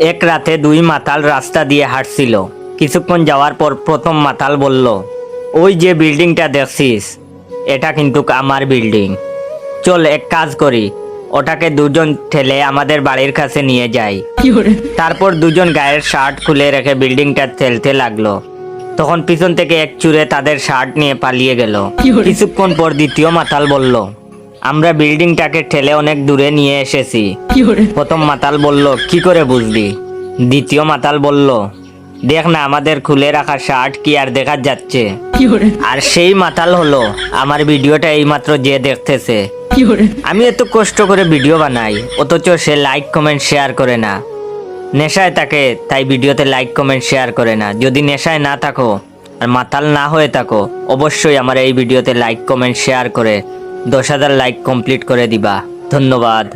এক রাতে দুই মাতাল রাস্তা দিয়ে হাঁটছিল। কিছুক্ষণ যাওয়ার পর প্রথম মাতাল বলল, ওই যে বিল্ডিংটা দেখছিস, এটা কিন্তু আমার বিল্ডিং। চল এক কাজ করি, ওটাকে দুজন ঠেলে আমাদের বাড়ির কাছে নিয়ে যাই। তারপর দুজন গায়ের শার্ট খুলে রেখে বিল্ডিংটা ঠেলতে লাগলো। তখন পিছন থেকে এক চুরে তাদের শার্ট নিয়ে পালিয়ে গেল। কিছুক্ষণ পর দ্বিতীয় মাতাল বলল, আমরা বিল্ডিংটাকে ঠেলে অনেক দূরে নিয়ে এসেছি। প্রথম মাতাল বলল, কি করে বুঝলি? দ্বিতীয় মাতাল বলল, দেখ না, আমাদের খুলে রাখা শার্ট কি আর দেখা যাচ্ছে? আর সেই মাতাল হলো আমার ভিডিওটা এইমাত্র যে দেখতেছে। আমি এত কষ্ট করে ভিডিও বানাই, অথচ সে লাইক কমেন্ট শেয়ার করে না। নেশায় থাকে তাই ভিডিওতে লাইক কমেন্ট শেয়ার করে না। যদি নেশায় না থাকো আর মাতাল না হয়ে থাকো, অবশ্যই আমার এই ভিডিওতে লাইক কমেন্ট শেয়ার করে 10,000 লাইক কমপ্লিট করে দিবা। ধন্যবাদ।